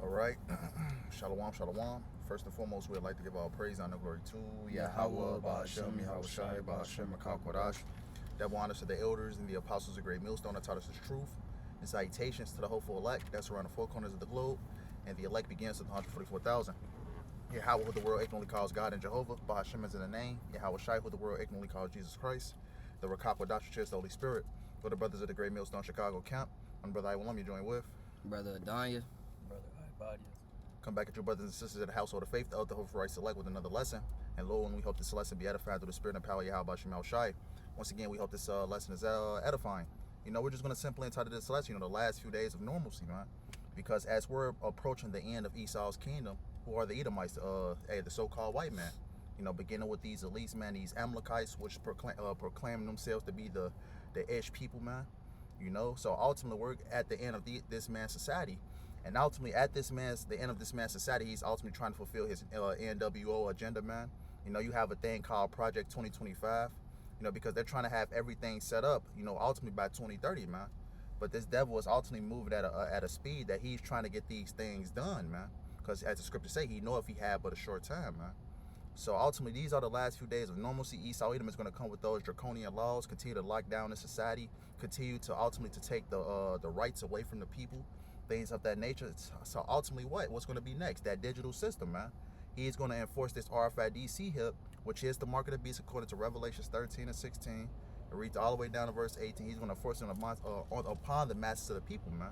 All right. Shalom, shalom. First and foremost, we'd like to give all praise, honor, glory to YAHAWAH, BAHASHAM, YAHAWASHI, BAHASHAM, QADASH. Double honors to the elders and the apostles of great millstone that taught us the truth. And salutations to the hopeful elect that's around the four corners of the globe. And the elect begins with 144,000. YAHAWAH, who the world ignorantly calls God and Jehovah. BAHASHAM is in the name. YAHAWASHI, who the world ignorantly calls Jesus Christ. The RAWCHAA, which is the Holy Spirit. For the brothers of the great millstone Chicago camp. I'm Brother Iwan, you join with Brother Adanya. Brother AHPARYAM. Come back at your brothers and sisters of the household of faith, the Elder Hope Right Select with another lesson. And Lord, and we hope this lesson be edified through the spirit and power of YAHAWASHI. Once again, we hope this lesson is edifying. You know, we're just going to simply entitle this lesson, the last few days of normalcy, man. Because as we're approaching the end of Esau's kingdom, who are the Edomites, the so-called white man, beginning with these elites, man, these Amalekites, which proclaim themselves to be the Ish people, man. So ultimately, we're at the end of this man's society. And ultimately, at the end of this man's society, he's ultimately trying to fulfill his NWO agenda, man. You have a thing called Project 2025, because they're trying to have everything set up, ultimately by 2030, man. But this devil is ultimately moving at a speed that he's trying to get these things done, man. Because as the scriptures say, he know if he had but a short time, man. So ultimately, these are the last few days of normalcy. Esau Edom is going to come with those draconian laws, continue to lock down the society, continue to ultimately to take the rights away from the people, things of that nature. So ultimately, what's going to be next? That digital system, man. He's going to enforce this RFID chip, which is the mark of the beast according to Revelations 13 and 16. It reads all the way down to verse 18. He's going to force it upon the masses of the people, man.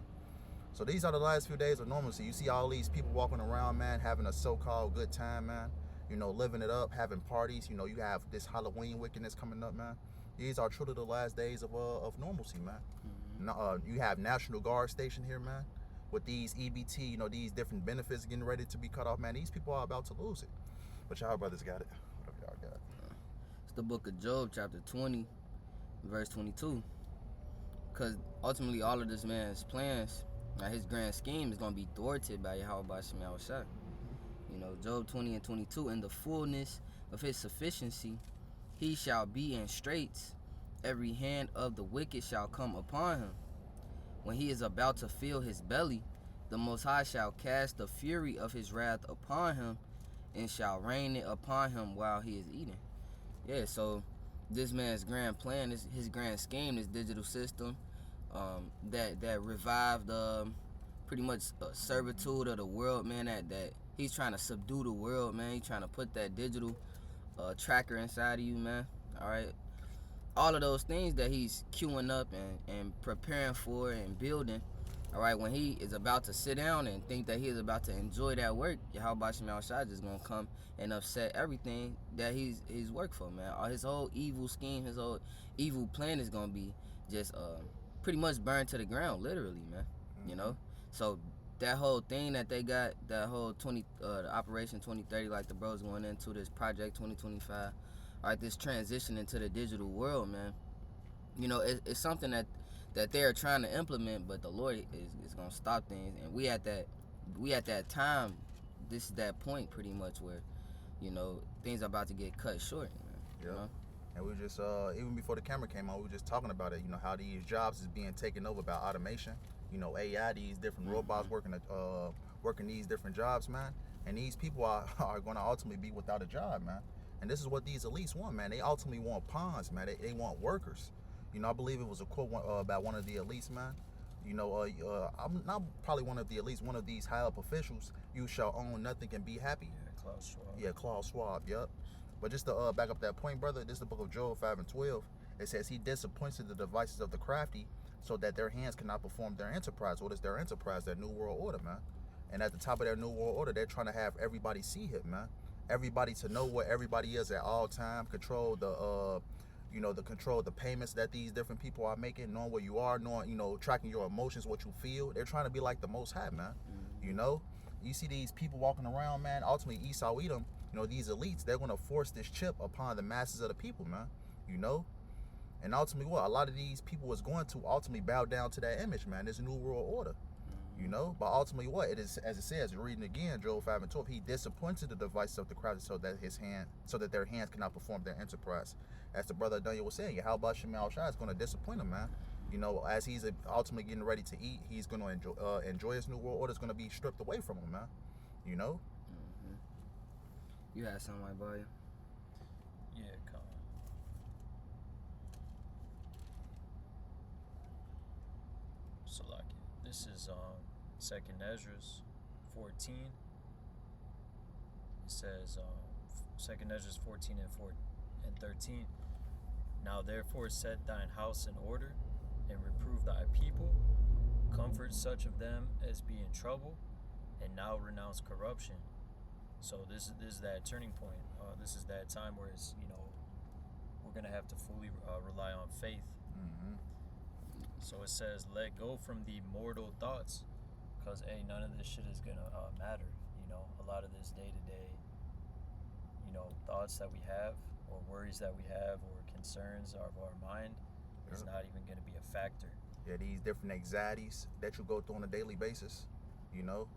So these are the last few days of normalcy. You see all these people walking around, man, having a so-called good time, man. Living it up, having parties. You have this Halloween wickedness coming up, man. These are truly the last days of normalcy, man. Mm-hmm. You have National Guard station here, man, with these EBT, these different benefits getting ready to be cut off, man. These people are about to lose it. But y'all brothers got it. Whatever y'all got. It's the book of Job, chapter 20, verse 22. Because ultimately, all of this man's plans, his grand scheme is going to be thwarted by YAHAWASHI. Job 20 and 22, in the fullness of his sufficiency, he shall be in straits. Every hand of the wicked shall come upon him. When he is about to fill his belly, the Most High shall cast the fury of his wrath upon him and shall rain it upon him while he is eating. Yeah, so this man's grand plan, his grand scheme, this digital system that revived pretty much servitude of the world, man, that he's trying to subdue the world, man. He's trying to put that digital tracker inside of you, man. All right. All of those things that he's queuing up and preparing for and building. All right. When he is about to sit down and think that he is about to enjoy that work, YAHAWASHI is going to come and upset everything that he's worked for, man. His whole evil scheme, his whole evil plan is going to be just pretty much burned to the ground, literally, man. So that whole thing that they got, that whole the Operation 2030, like the bros going into this Project 2025, all right, this transition into the digital world, man. It's something that they're trying to implement, but the Lord is gonna stop things, and we at that time. This is that point, pretty much, where things are about to get cut short, man. Yeah. And we just even before the camera came on, we were just talking about it. How these jobs is being taken over by automation. AI, these different robots working these different jobs, man. And these people are going to ultimately be without a job, man. And this is what these elites want, man. They ultimately want pawns, man. They want workers. I believe it was a quote about one of the elites, man. I'm not probably one of the elites, one of these high up officials. You shall own nothing and be happy. Yeah, Klaus Schwab. Yeah, Klaus Schwab, yep. But just to back up that point, brother, this is the book of Job 5 and 12. It says, he disappointed the devices of the crafty so that their hands cannot perform their enterprise. What is their enterprise? Their new world order, man. And at the top of their new world order, they're trying to have everybody see it, man. Everybody to know where everybody is at all time, control the control the payments that these different people are making, knowing where you are, knowing, tracking your emotions, what you feel. They're trying to be like the Most High, man. Mm-hmm. You see these people walking around, man. Ultimately, Esau Edom, these elites, they're going to force this chip upon the masses of the people, man. And ultimately, a lot of these people was going to ultimately bow down to that image, man. This new world order, But ultimately, it is, as it says, reading again, Job 5 and 12. He disappointed the devices of the crafty so that their hands cannot perform their enterprise. As the brother Daniel was saying, YAHAWASHI is going to disappoint them, man. You know, as he's ultimately getting ready to eat, he's going to enjoy his new world order. It's going to be stripped away from him, man. You know? You had something like Boya? Yeah, come on. So like, this is 2nd Esdras 14. It says 2nd Esdras 14 and 13. Now therefore set thine house in order, and reprove thy people, comfort such of them as be in trouble, and now renounce corruption. So this is that turning point. This is that time where it's, you know, we're gonna have to fully rely on faith. So it says, let go from the mortal thoughts, because none of this shit is gonna matter. You know, a lot of this day-to-day, you know, thoughts that we have, or worries that we have, or concerns of our mind, is not even gonna be a factor. Yeah, these different anxieties that you go through on a daily basis, you know.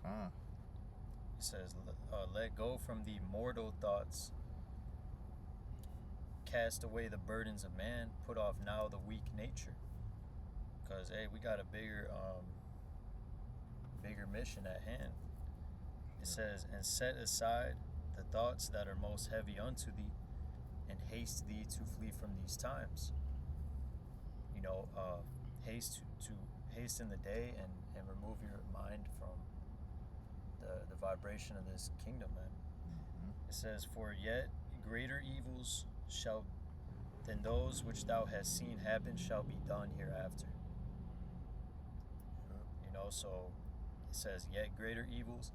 It says, let go from the mortal thoughts, cast away the burdens of man, put off now the weak nature. Because, we got a bigger mission at hand. It says, and set aside the thoughts that are most heavy unto thee, and haste thee to flee from these times. You know, haste in the day, and remove your mind from the vibration of this kingdom, man. It says, for yet greater evils than those which thou hast seen happen shall be done hereafter. You know, so it says, yet greater evils.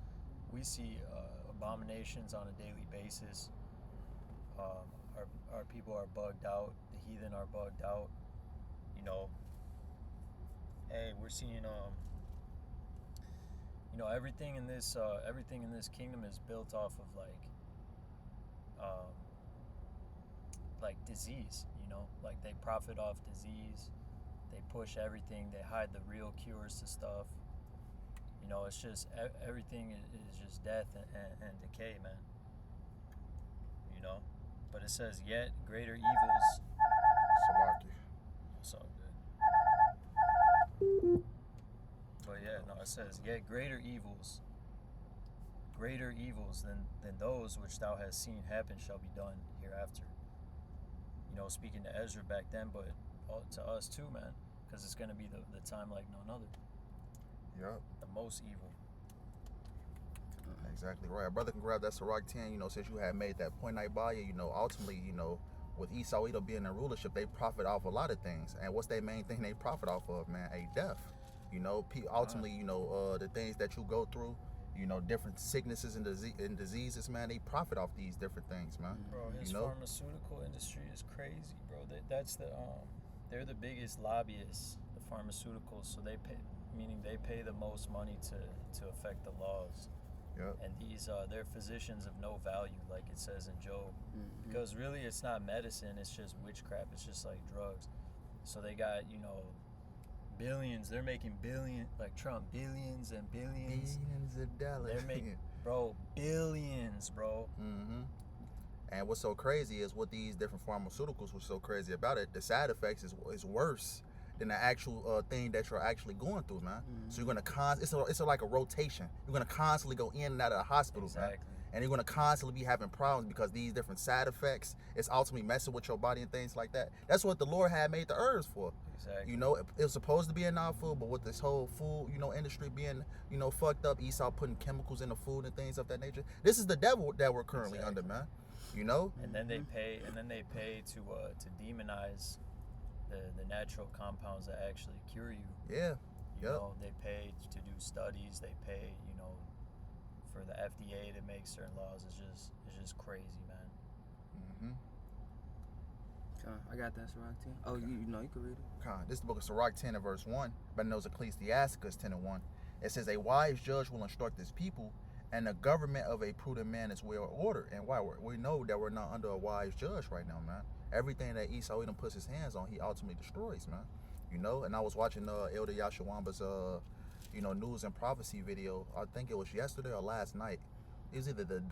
We see abominations on a daily basis. Our people are bugged out. The heathen are bugged out. You know, we're seeing you know, everything in this kingdom is built off of like disease. You know, like they profit off disease. They push everything. They hide the real cures to stuff. You know, it's just everything is just death and decay, man. You know, but it says, yet greater evils. Salaki. It's all good. But yeah, no, it says, yet greater evils than those which thou hast seen happen shall be done hereafter. You know, speaking to Ezra back then, but to us too, man, because it's going to be the time like none other. Yep. The most evil. Exactly right. Our brother can grab that Sirach 10, you know, since you had made that point, Ibaya, you know, ultimately, you know, with Esau Edom being in rulership, they profit off a lot of things. And what's their main thing they profit off of, man? A death. You know, ultimately, you know, the things that you go through, you know, different sicknesses and diseases, man, they profit off these different things, man. Bro, his pharmaceutical industry is crazy, bro. That's they're the biggest lobbyists, the pharmaceuticals, so they pay the most money to affect the laws. Yep. And these they're physicians of no value, like it says in Job. Because really it's not medicine, it's just witchcraft, it's just like drugs. So they got, you know, billions, they're making like Trump, billions and billions. Billions of dollars. They're making, bro, billions, bro. And what's so crazy is with these different pharmaceuticals, what's so crazy about it, the side effects is worse than the actual thing that you're actually going through, man. So you're gonna it's like a rotation. You're gonna constantly go in and out of the hospital, man. And you're gonna constantly be having problems because these different side effects, it's ultimately messing with your body and things like that. That's what the Lord had made the herbs for. Exactly. You know, it was supposed to be in our food, but with this whole food, you know, industry being, you know, fucked up, Esau putting chemicals in the food and things of that nature. This is the devil that we're currently under, man. You know? And then they pay to demonize the natural compounds that actually cure you. Yeah. You know, they pay to do studies, they pay, you know, for the FDA to make certain laws. It's just crazy, man. I got that Sirach 10. Oh, you know, you can read it. This is the book of Sirach 10 and verse 1. But knows Ecclesiasticus 10 and 1. It says, a wise judge will instruct his people, and the government of a prudent man is well ordered. And why? We know that we're not under a wise judge right now, man. Everything that Esau Edom puts his hands on, he ultimately destroys, man. You know, and I was watching Elder Yashawamba's, you know, news and prophecy video. I think it was yesterday or last night. It was either the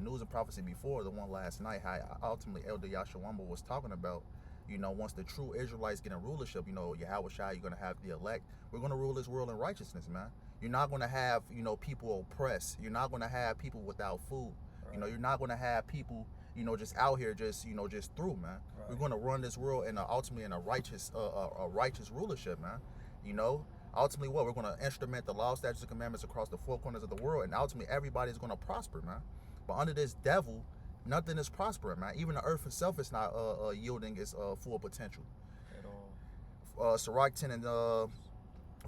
news and prophecy before the one last night. How ultimately Elder Yashawamba was talking about, You know, once the true Israelites get in rulership, you know, YAHAWASHI, you're going to have the elect. We're going to rule this world in righteousness, man. You're not going to have, you know, people oppressed. You're not going to have people without food. Right. You know, you're not going to have people, you know, just out here just, you know, just through, man. Right. We're going to run this world in ultimately in a righteous rulership, man. You know, ultimately what? We're going to instrument the law, statutes, and commandments across the four corners of the world, and ultimately everybody's going to prosper, man. But under this devil, nothing is prospering, man. Even the earth itself is not yielding its full potential. At all. Sirach 10 and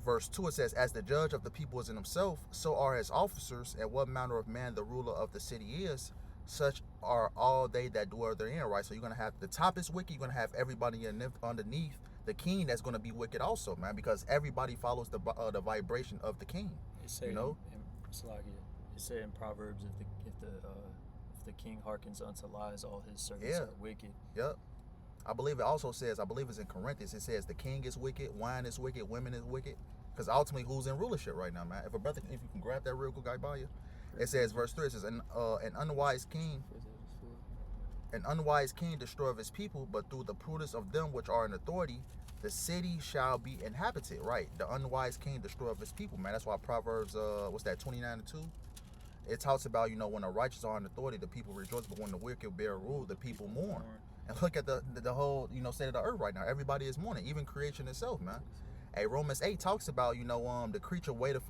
verse 2, it says, as the judge of the people is in himself, so are his officers, and what manner of man the ruler of the city is, such are all they that dwell therein, right? So you're going to have the top is wicked, you're going to have everybody underneath the king that's going to be wicked also, man, because everybody follows the vibration of the king. You know? It said in Proverbs, if the king hearkens unto lies, all his servants are wicked. Yep. I believe it also says, I believe it's in Corinthians, it says the king is wicked, wine is wicked, women is wicked. Because ultimately, who's in rulership right now, man? If you can grab that real quick, guy by you. It says, verse 3, it says, an unwise king destroyeth his people, but through the prudence of them which are in authority, the city shall be inhabited. Right? The unwise king destroyeth his people, man. That's why Proverbs, 29:2? It talks about, you know, when the righteous are in authority, the people rejoice, but when the wicked bear rule, the people mourn. And look at the whole, you know, state of the earth right now. Everybody is mourning, even creation itself, man. Hey, Romans 8 talks about, you know, the creature waited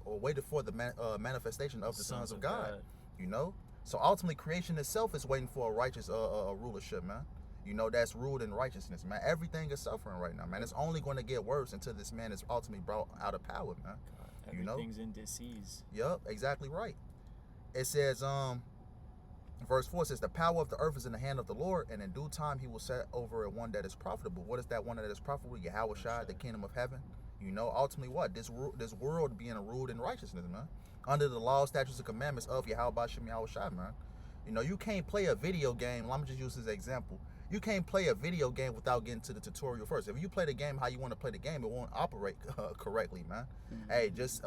for the manifestation of the sons of God. You know, so ultimately creation itself is waiting for a righteous rulership, man. You know, that's ruled in righteousness, man. Everything is suffering right now, man. It's only going to get worse until this man is ultimately brought out of power, man. You know, everything's in disease. Yep, exactly right. It says, verse 4 says, the power of the earth is in the hand of the Lord, and in due time he will set over it one that is profitable. What is that one that is profitable? YAHAWASHI, the kingdom of heaven. You know, ultimately what? This world being ruled in righteousness, man. Under the law, statutes, and commandments of YAHAWASHI, man. You know, you can't play a video game. Let me just use this example. You can't play a video game without getting to the tutorial first. If you play the game how you want to play the game, it won't operate correctly, man. Mm-hmm. Hey, just,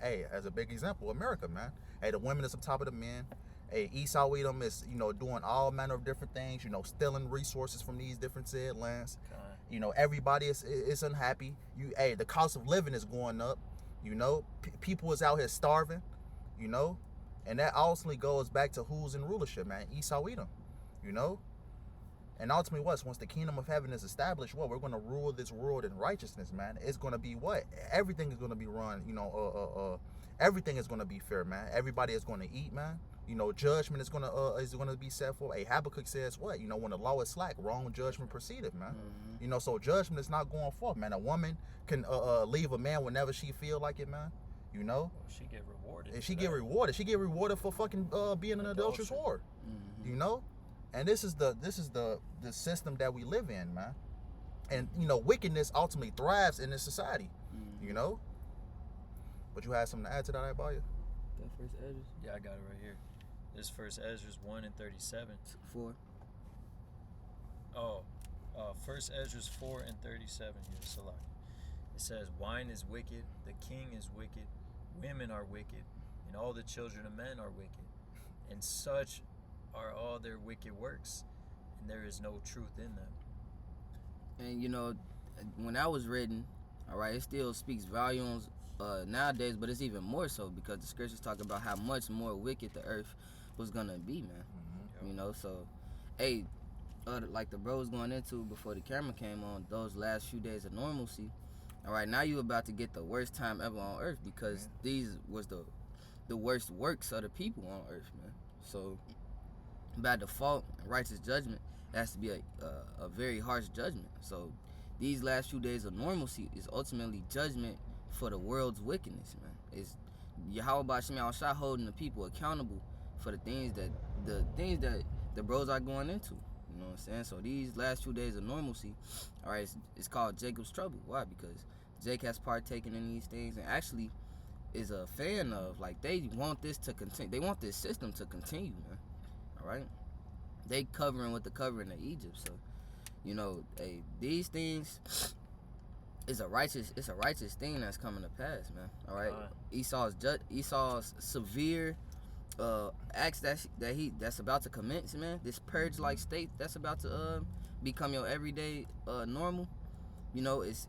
hey, as a big example, America, man. Hey, the women is on top of the men. Hey, Esau Edom is, you know, doing all manner of different things, you know, stealing resources from these different said lands. You know, everybody is unhappy. Hey, the cost of living is going up. You know, people is out here starving. You know, and that ultimately goes back to who's in rulership, man. Esau Edom. You know, and ultimately, once the kingdom of heaven is established, we're going to rule this world in righteousness, man. It's going to be what? Everything is going to be run. You know, everything is going to be fair, man. Everybody is going to eat, man. You know, judgment is gonna be set for. Habakkuk says what? You know, when the law is slack, wrong judgment proceedeth, man. Mm-hmm. You know, so judgment is not going forth, man. A woman can leave a man whenever she feel like it, man. You know, she get rewarded. And she get rewarded. She get rewarded for fucking being an adulterous whore. Mm-hmm. You know, and this is the system that we live in, man. And you know, wickedness ultimately thrives in this society. Mm-hmm. You know, but you had something to add to that, Abaya? That first Ezra? Yeah, I got it right here. This first Ezra 1 and 37. 4. Oh, first Ezra 4 and 37. Here, Salak. It says, wine is wicked, the king is wicked, women are wicked, and all the children of men are wicked. And such are all their wicked works, and there is no truth in them. And you know, when that was written, all right, it still speaks volumes nowadays, but it's even more so because the scriptures talk about how much more wicked the earth was gonna be, man. Mm-hmm. You know, so hey, like the bros going into before the camera came on, those last few days of normalcy, all right, now you about to get the worst time ever on earth because these was the worst works of the people on earth, man. So by default, righteous judgment has to be a very harsh judgment. So these last few days of normalcy is ultimately judgment for the world's wickedness, man. It's YAHAWADAH holding the people accountable for the things that the bros are going into. You know what I'm saying? So these last few days of normalcy, all right, it's called Jacob's trouble. Why? Because Jake has partaken in these things and actually is a fan of, like, they want this to continue. They want this system to continue, man. All right? They covering with the covering of Egypt. So, you know, hey, these things it's a righteous thing that's coming to pass, man. All right? Esau's severe acts that's about to commence, man. This purge-like state that's about to become your everyday normal, you know, it's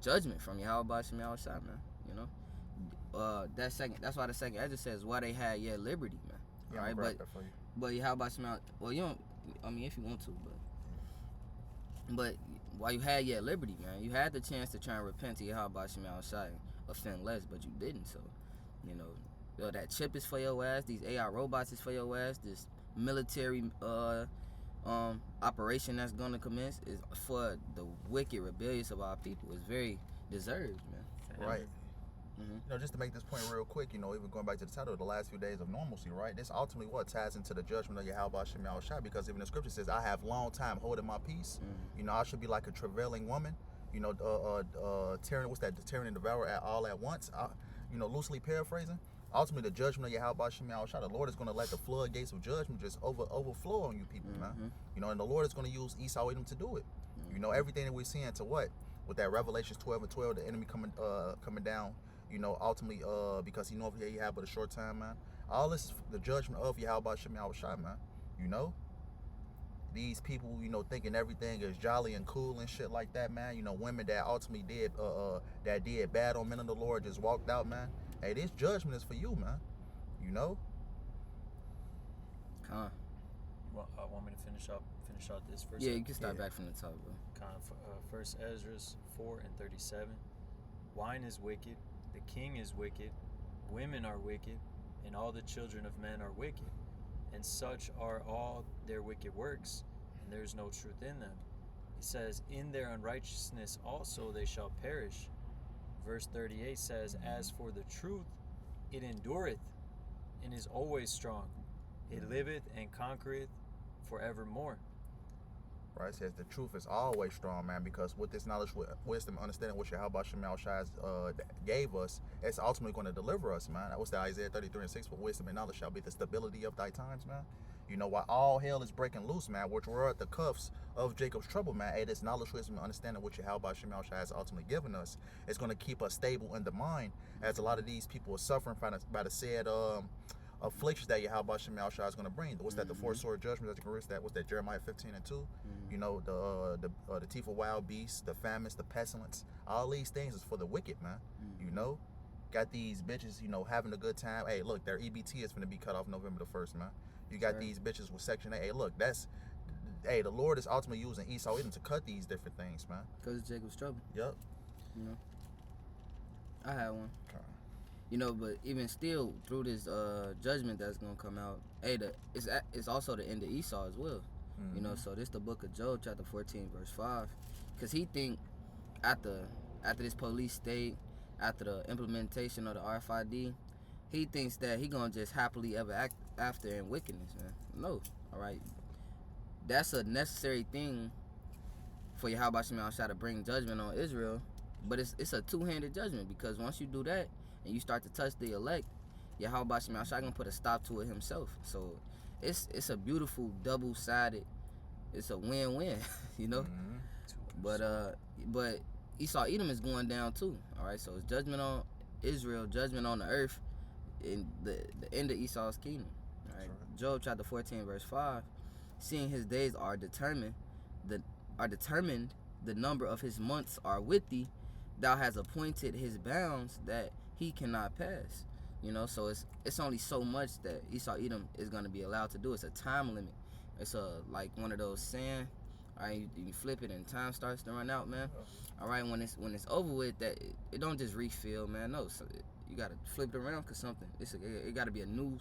judgment from Yahawah Shai, man. You know, that's why the second Ezra says why they had liberty, man. Yeah, All right, but Yahawah Shai, well, you don't. I mean, if you want to, but while you had liberty, man, you had the chance to try and repent to Yahawah Shai, offend less, but you didn't. So, you know, that chip is for your ass. These AI robots is for your ass. This military operation that's gonna commence is for the wicked, rebellious of our people. It's very deserved, man. Right. You know, just to make this point real quick, you know, even going back to the title of the last few days of normalcy, right? This ultimately what ties into the judgment of Yahawah Shai, because even the scripture says, I have long time holding my peace. You know, I should be like a travailing woman, you know, tearing, what's that, tearing and devour all at once, you know, loosely paraphrasing. Ultimately, the judgment of Yahawah Shai, the Lord is going to let the floodgates of judgment just overflow on you people, man. You know, and the Lord is going to use Esau Edom to do it. You know, everything that we're seeing to what? With that Revelations 12:12, the enemy coming down, you know, ultimately, because he knows he have but a short time, man. All this is the judgment of Yahawah Shai, man. You know, these people, you know, thinking everything is jolly and cool and shit like that, man. You know, women that ultimately did bad on men of the Lord just walked out, man. Hey, this judgment is for you, man. You know. Want me to finish out this first? Yeah, you can start back from the top, bro. First Ezra 4:37. Wine is wicked, the king is wicked, women are wicked, and all the children of men are wicked, and such are all their wicked works, and there is no truth in them. He says, in their unrighteousness also they shall perish. Verse 38 says, as for the truth, it endureth, and is always strong. It liveth and conquereth forevermore. Right, it says the truth is always strong, man, because with this knowledge, wisdom, understanding what Yahawah Shai gave us, it's ultimately going to deliver us, man. That was the Isaiah 33:6, but wisdom and knowledge shall be the stability of thy times, man. You know, while all hell is breaking loose, man, which we're at the cuffs of Jacob's trouble, man, hey, this knowledge, wisdom, and understanding what Yahawah Shai has ultimately given us, it's going to keep us stable in the mind, as a lot of these people are suffering by the said afflictions that Yahawah Shai is going to bring. What's that? The four sword judgments that you can risk. That was that Jeremiah 15:2. You know, the teeth of wild beasts, the famines, the pestilence. All these things is for the wicked, man. You know, got these bitches, you know, having a good time. Hey, look, their EBT is going to be cut off November the 1st, man. You got these bitches with Section 8. Hey, look, the Lord is ultimately using Esau Edom to cut these different things, man. Because of Jacob's trouble. Yep. You know, I had one. Okay. You know, but even still, through this judgment that's gonna come out, hey, it's also the end of Esau as well. You know, so this the book of Job, chapter 14, verse 5, because he think after this police state, after the implementation of the RFID, he thinks that he gonna just happily ever act after in wickedness, man. No, all right, that's a necessary thing for Yahawah Shai to bring judgment on Israel, but it's a two-handed judgment, because once you do that and you start to touch the elect, Yahawah Shai gonna put a stop to it himself. So it's a beautiful double-sided, it's a win-win, you know. But Esau Edom is going down too. All right, so it's judgment on Israel, judgment on the earth, in the end of Esau's kingdom. All right, Job chapter 14 verse 5. Seeing his days are determined, the number of his months are with thee. Thou hast appointed his bounds that he cannot pass. You know, so it's only so much that Esau Edom is going to be allowed to do. It's a time limit. It's like one of those sand. All right, you flip it and time starts to run out, man. All right, when it's over with, that it don't just refill, man. No, so you got to flip it around, because it got to be a new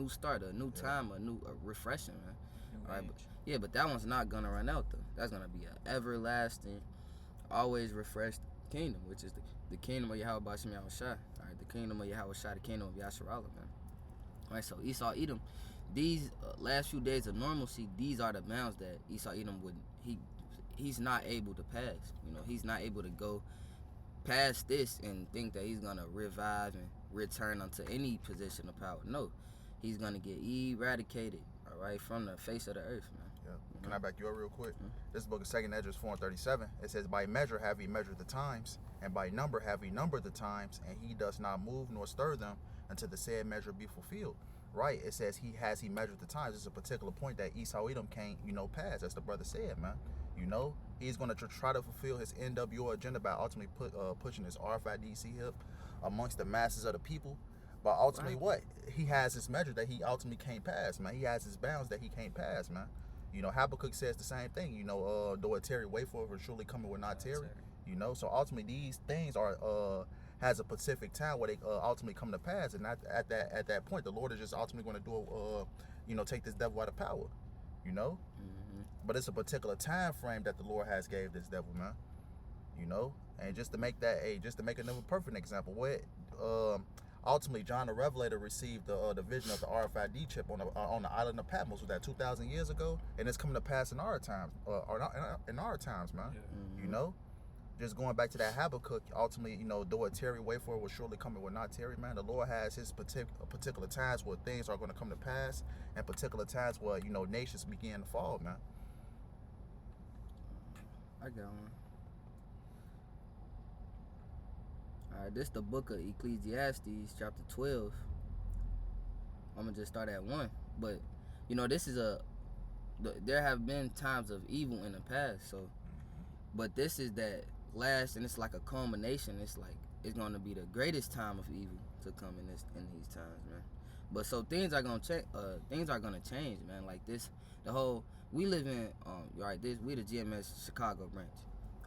start, a new time, a refreshing, man. All right, but that one's not gonna run out though. That's gonna be an everlasting, always refreshed kingdom, which is the kingdom of Yahawah Shai. All right, the kingdom of Yahawashi, the kingdom of YASHARAHLA, man. All right, so Esau Edom, these last few days of normalcy, these are the bounds that Esau Edom he's not able to pass. You know, he's not able to go past this and think that he's gonna revive and return unto any position of power. No, he's gonna get eradicated, all right, from the face of the earth, man. Yeah. Can I back you up real quick? This book of 2nd Ezra 4:37. It says, by measure have he measured the times, and by number have he numbered the times, and he does not move nor stir them until the said measure be fulfilled. right, it says he measured the times. It's a particular point that Esau Edom can't, pass, as the brother said, man. He's going to try to fulfill his NWO agenda by ultimately pushing his RFID hip amongst the masses of the people. But ultimately, what? He has his measure that he ultimately can't pass, man. He has his bounds that he can't pass, man. Habakkuk says the same thing, though it tarry, wait for it, for surely coming will not tarry. So ultimately these things are has a specific time where they ultimately come to pass, and at that point the Lord is just ultimately going to do take this devil out of power, But it's a particular time frame that the Lord has gave this devil, man. And just to make another perfect example, what ultimately John the Revelator received the vision of the RFID chip on the island of Patmos, was that 2,000 years ago, and it's coming to pass in our times, in our times, man. Yeah. Just going back to that Habakkuk, ultimately, though it tarry, wait for it, will surely come, it will not tarry, man. The Lord has his particular times where things are going to come to pass, and particular times where, nations begin to fall, man. I got one. Alright, this the book of Ecclesiastes, chapter 12. I'm going to just start at 1. But, this is there have been times of evil in the past, so, but this is that last, and it's like a culmination. It's like it's going to be the greatest time of evil to come in these times, man. But so things are going to change. Things are going to change, man. Like this, we live in right. We the GMS Chicago branch.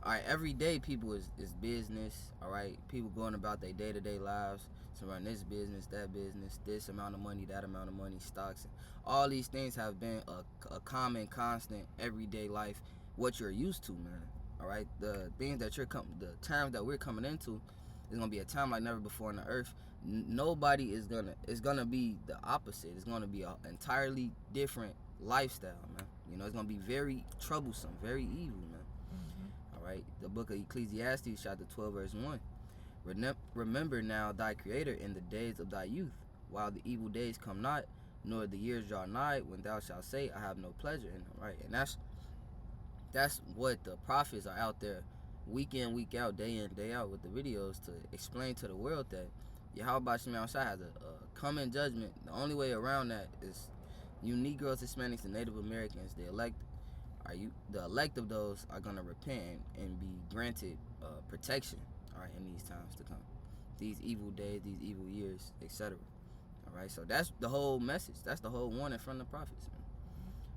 All right, every day people is business. All right, people going about their day-to-day lives to run this business, that business, this amount of money, that amount of money, stocks. All these things have been a common, constant, everyday life. What you're used to, man. All right, the things that the terms that we're coming into is gonna be a time like never before on the earth. Nobody is gonna. It's gonna be the opposite. It's gonna be an entirely different lifestyle, man. It's gonna be very troublesome, very evil, man. All right, the book of Ecclesiastes, chapter 12, verse 1. Remember now thy Creator in the days of thy youth, while the evil days come not, nor the years draw nigh, when thou shalt say, I have no pleasure in them. Right, and that's what the prophets are out there week in, week out, day in, day out with the videos to explain to the world that YAHAWADAH has a coming judgment. The only way around that is you Negroes, Hispanics, and Native Americans, the elect of those are going to repent and be granted protection, all right, in these times to come. These evil days, these evil years, etc. All right, so that's the whole message. That's the whole warning from the prophets, man.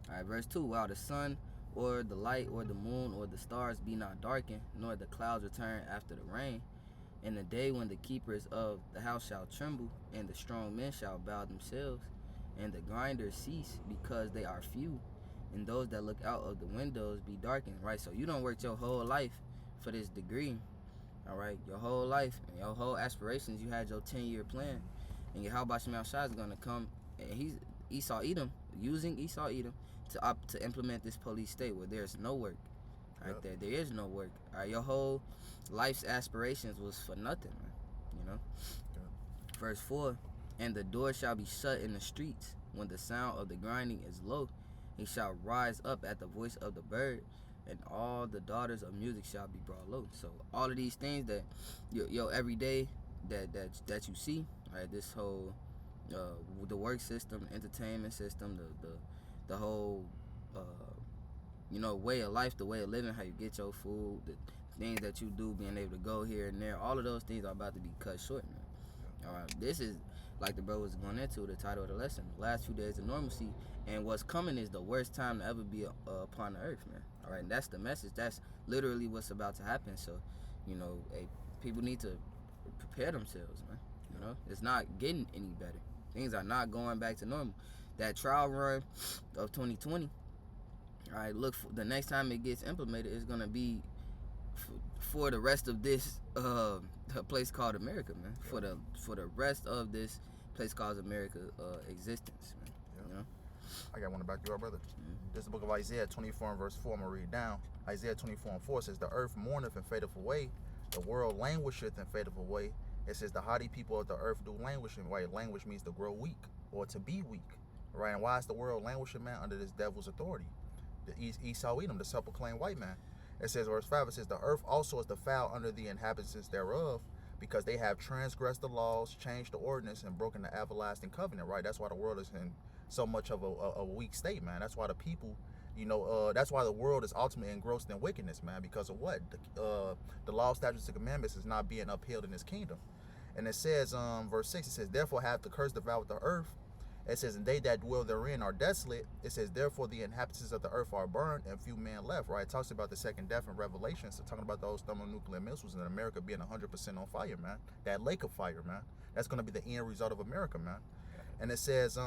All right, verse 2. While the sun or the light or the moon or the stars be not darkened, nor the clouds return after the rain, in the day when the keepers of the house shall tremble, and the strong men shall bow themselves, and the grinders cease because they are few, and those that look out of the windows be darkened. Right, so you don't work your whole life for this degree, all right, your whole life and your whole aspirations. You had your 10-year plan, and YAHAWADAH is going to come, and he's using Esau Edom to implement this police state where there's no work. Right, there is no work. All right, your whole life's aspirations was for nothing, man. Verse 4. And the door shall be shut in the streets when the sound of the grinding is low. He shall rise up at the voice of the bird, and all the daughters of music shall be brought low. So all of these things that your everyday that you see, right? This whole the work system, entertainment system, the whole way of life, the way of living, how you get your food, the things that you do, being able to go here and there, all of those things are about to be cut short, man. All right, this is like the bro was going into the title of the lesson, the last few days of normalcy, and what's coming is the worst time to ever be upon the earth, man. All right, and that's the message. That's literally what's about to happen. So, people need to prepare themselves, man. It's not getting any better. Things are not going back to normal. That trial run of 2020, all right, look, for the next time it gets implemented, it's gonna be for the rest of this place called America, man. For the rest of this place called America existence, man. I got one about you, brother. This is the book of Isaiah 24 and verse 4. I'm gonna read it down. Isaiah 24 and 4 says, the earth mourneth and fadeth away, the world languisheth and fadeth away. It says the haughty people of the earth do languish, and right, languish means to grow weak or to be weak, right? And why is the world languishing, man? Under this devil's authority, the Esau Edom, the self-proclaimed white man. It says verse 5, it says the earth also is defiled under the inhabitants thereof, because they have transgressed the laws, changed the ordinance, and broken the everlasting covenant, right? That's why the world is in so much of a weak state, man. That's why the people, that's why the world is ultimately engrossed in wickedness, man, because of what? The law, statutes, and commandments is not being upheld in his kingdom. And it says, verse 6, it says, therefore hath the curse devoured the earth. It says, and they that dwell therein are desolate. It says, therefore the inhabitants of the earth are burned, and few men left, right? It talks about the second death in Revelation. So talking about those thermonuclear missiles in America being 100% on fire, man. That lake of fire, man. That's going to be the end result of America, man. And it says,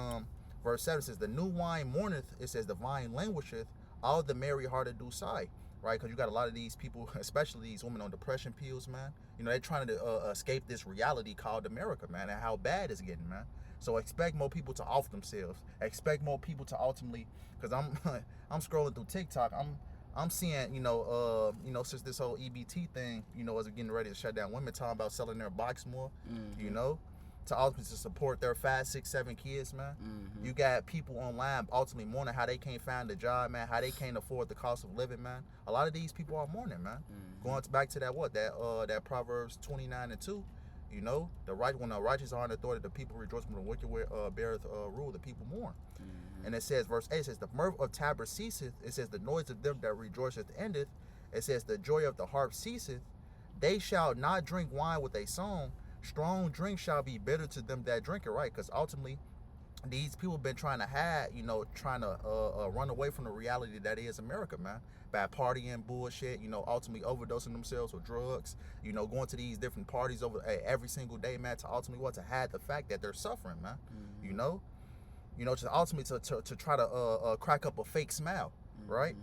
verse 7 says, the new wine mourneth. It says, the vine languisheth. All the merry-hearted do sigh, right? Because you got a lot of these people, especially these women on depression pills, man. They're trying to escape this reality called America, man, and how bad it's getting, man. So expect more people to off themselves. Expect more people to ultimately, because I'm scrolling through TikTok. I'm seeing, since this whole EBT thing, as we're getting ready to shut down, women talking about selling their bikes more, to ultimately support their 5, 6, 7 kids, man. You got people online ultimately mourning how they can't find a job, man, how they can't afford the cost of living, man. A lot of these people are mourning, man. Going back to that Proverbs 29:2. When the righteous are in authority, the people rejoice. When the wicked beareth rule, the people mourn. And it says, verse 8 says, the mirth of tabors ceaseth. It says, the noise of them that rejoiceth endeth. It says, the joy of the harp ceaseth. They shall not drink wine with a song. Strong drink shall be bitter to them that drink it, right? Because ultimately, these people have been trying to hide, trying to run away from the reality that is America, man. By partying bullshit, ultimately overdosing themselves with drugs, going to these different parties every single day, man, to ultimately to hide the fact that they're suffering, man. Just ultimately to try to crack up a fake smile, right?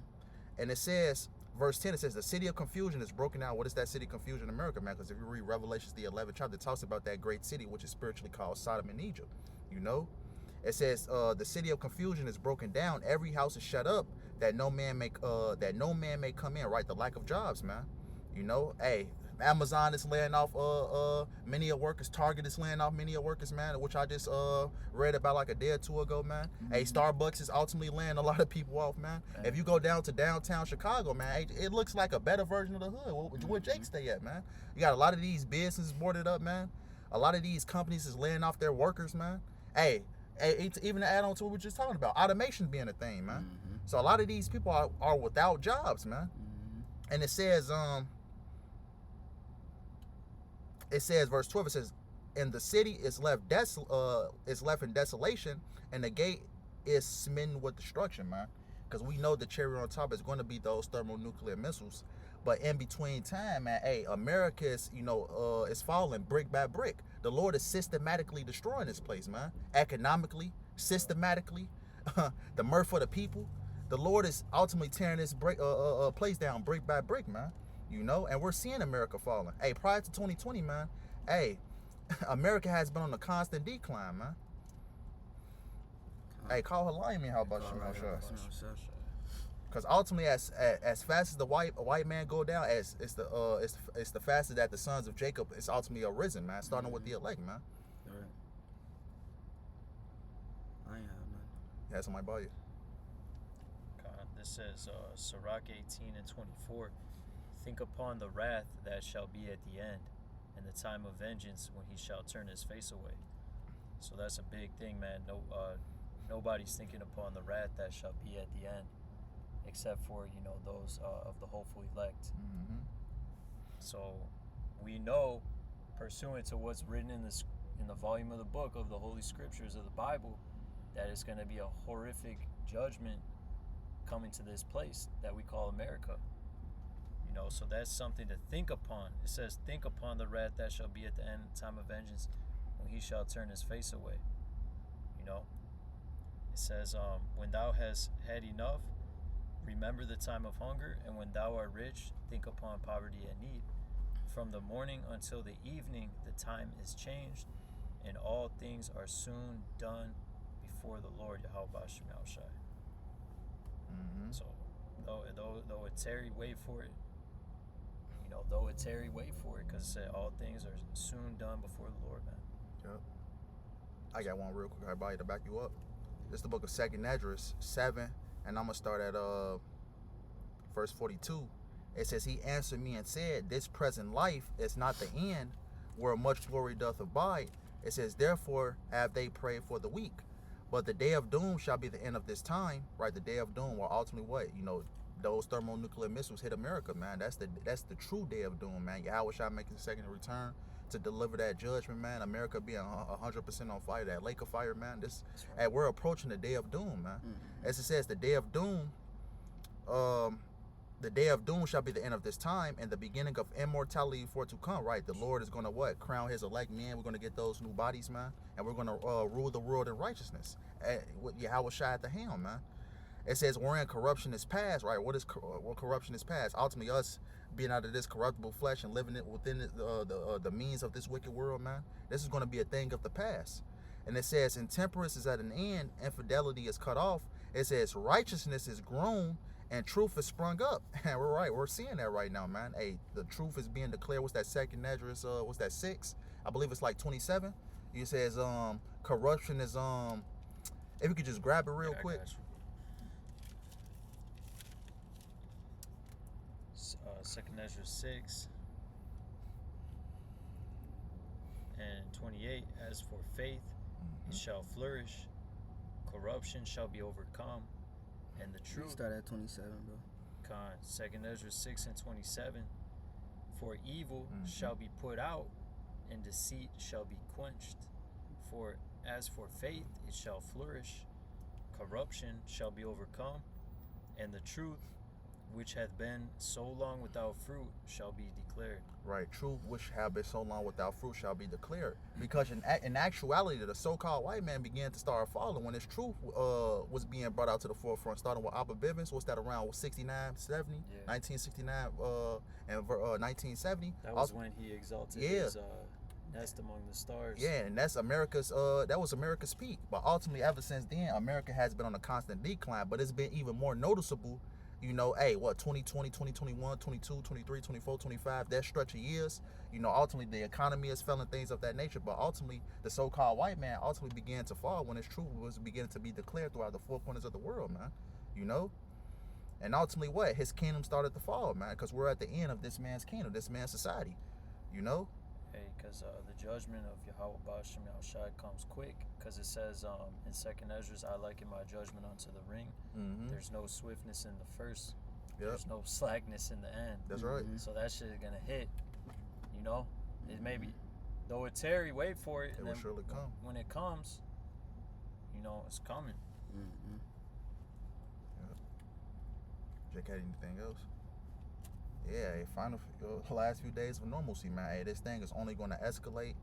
And it says, verse 10, it says, the city of confusion is broken down. What is that city of confusion in America, man? Because if you read Revelations, the 11th chapter, it talks about that great city, which is spiritually called Sodom and Egypt, It says, the city of confusion is broken down. Every house is shut up, that no man may come in, right? The lack of jobs, man. Hey, Amazon is laying off many of workers. Target is laying off many of workers, man, which I just read about like a day or two ago, man. Hey, Starbucks is ultimately laying a lot of people off, man. If you go down to downtown Chicago, man, it looks like a better version of the hood where Jake stay at, man. You got a lot of these businesses boarded up, man. A lot of these companies is laying off their workers, man. Hey, even to add on to what we were just talking about, automation being a thing, man. So a lot of these people are without jobs, man. And it says, verse 12, it says, and the city is left in desolation, and the gate is smitten with destruction, man. Because we know the cherry on top is going to be those thermonuclear missiles. But in between time, man, hey, America is, is falling brick by brick. The Lord is systematically destroying this place, man. Economically, systematically, the mirth for the people. The Lord is ultimately tearing this place down brick by brick, man. And we're seeing America falling. Hey, prior to 2020, man, hey, America has been on a constant decline, man. Hey, call her lying me. How about you? Because ultimately, as fast as the white man go down, as it's the faster that the sons of Jacob is ultimately arisen, man. Starting with the elect, man. All right. I ain't have man. Yeah, somebody buy you. This says Sirach 18:24. Think upon the wrath that shall be at the end, and the time of vengeance when he shall turn his face away. So that's a big thing, man. Nobody's thinking upon the wrath that shall be at the end, except for those of the hopeful elect. So we know, pursuant to what's written in the volume of the book of the Holy Scriptures of the Bible, that it's going to be a horrific judgment coming to this place that we call America. So that's something to think upon. It says, think upon the wrath that shall be at the end, time of vengeance, when he shall turn his face away. It says, when thou hast had enough, remember the time of hunger, and when thou art rich, think upon poverty and need. From the morning until the evening, the time is changed, and all things are soon done before the Lord YAHAWASHI. So, though it tarry, wait for it. Though it tarry, wait for it, because it said all things are soon done before the Lord, man. Yep. I got one real quick, everybody, to back you up. This is the book of 2 Esdras 7, and I'm gonna start at verse 42. It says, he answered me and said, this present life is not the end, where much glory doth abide. It says, therefore have they prayed for the weak. But the day of doom shall be the end of this time, right? The day of doom, well, ultimately what? You know, those thermonuclear missiles hit America, man. That's the true day of doom, man. Yahawashi making a second return to deliver that judgment, man. America being 100% on fire, that lake of fire, man. Hey, we're approaching the day of doom, man. As it says, the day of doom, shall be the end of this time and the beginning of immortality for to come, right? The Lord is going to what? Crown his elect men. We're going to get those new bodies, man. And we're going to rule the world in righteousness with Yahawashi at the helm, man. It says, wherein corruption is past, right? What corruption is past? Ultimately, us being out of this corruptible flesh and living it within the means of this wicked world, man. This is going to be a thing of the past. And it says, intemperance is at an end, infidelity is cut off. It says, righteousness is grown, and truth is sprung up. And we're seeing that right now, man. Hey, the truth is being declared. What's that second address? What's that 6? I believe it's like 27. It says, corruption is, if you could just grab it real quick. Second Ezra 6 and 28. As for faith, it shall flourish. Corruption shall be overcome, and the truth. Start at 27, bro. Second Ezra 6 and 27. For evil shall be put out, and deceit shall be quenched. For as for faith, it shall flourish. Corruption shall be overcome, and the truth, which hath been so long without fruit, shall be declared. Right, truth which have been so long without fruit shall be declared. Because in actuality, the so-called white man began to start falling when his truth was being brought out to the forefront, starting with Abba Bivens. What's that, around 69, 70? Yeah. 1969 and 1970. That was when he exalted his nest among the stars. Yeah, and that's America's, that was America's peak. But ultimately, ever since then, America has been on a constant decline, but it's been even more noticeable. You know, hey, what, 2020, 2021, 22, 23, 24, 25, that stretch of years, you know, ultimately the economy is failing, things of that nature. But ultimately, the so-called white man ultimately began to fall when his truth was beginning to be declared throughout the four corners of the world, man. You know? And ultimately, what? His kingdom started to fall, man, because we're at the end of this man's kingdom, this man's society, you know? Hey, because the judgment of YAHAWAH Shai comes quick, because it says in Second Ezra, I liken my judgment unto the ring. There's no swiftness in the first. There's no slackness in the end. That's right. So that shit is going to hit, you know? It may be, though it tarry, wait for it. It will surely come. When it comes, you know, it's coming. Jake, had anything else? Yeah, final last few days of normalcy, man. Hey, this thing is only going to escalate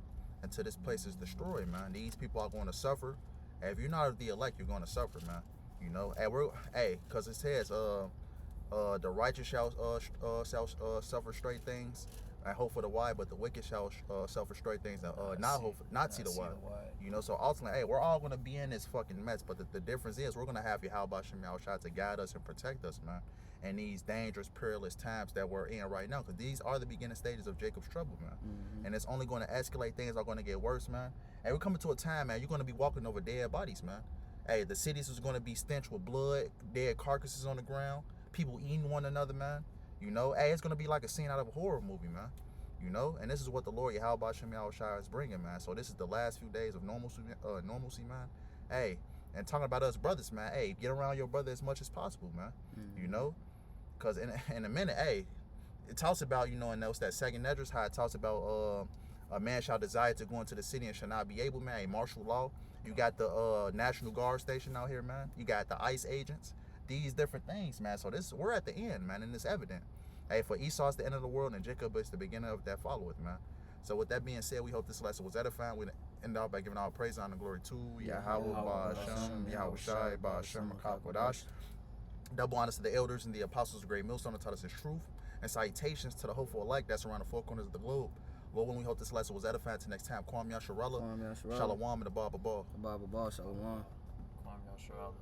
until this place is destroyed, man. These people are going to suffer. Hey, if you're not of the elect, you're going to suffer, man. You know, because it says, the righteous shall suffer straight things, and hope for the wide, but the wicked shall suffer straight things, and not see the wide. You know, so ultimately, hey, we're all going to be in this fucking mess, but the difference is we're going to have YAHAWASHI to guide us and protect us, man, in these dangerous, perilous times that we're in right now, because these are the beginning stages of Jacob's trouble, man. And it's only going to escalate. Things are going to get worse, man. And we're coming to a time, man, you're going to be walking over dead bodies, man. Hey, the cities is going to be stench with blood, dead carcasses on the ground, people eating one another, man. You know, hey, it's going to be like a scene out of a horror movie, man. You know, and this is what the Lord YAHAWASHI is bringing, man. So this is the last few days of normalcy, man. Hey, and talking about us brothers, man. Hey, get around your brother as much as possible, man. You know, because in a minute, hey, it talks about, you know, and that second address, how it talks about a man shall desire to go into the city and shall not be able, man. Hey, martial law. You got the National Guard station out here, man. You got the ICE agents. These different things, man. So we're at the end, man, and it's evident. Hey, for Esau is the end of the world, and Jacob is the beginning of that followeth, man. So with that being said, we hope this lesson was edifying. We end out by giving all praise, honor, and glory to YAHAWAH, BAHASHAM, YAHAWASHI, BAHASHAM, QADASH. Double honors to the elders and the apostles of Great Millstone that taught us his truth, and salutations to the hopeful elect that's around the four corners of the globe. Lord, when we hope this lesson was edifying, till next time, YASHARAHLA, Shalom, and the Shalom. Shalom. YASHARAHLA.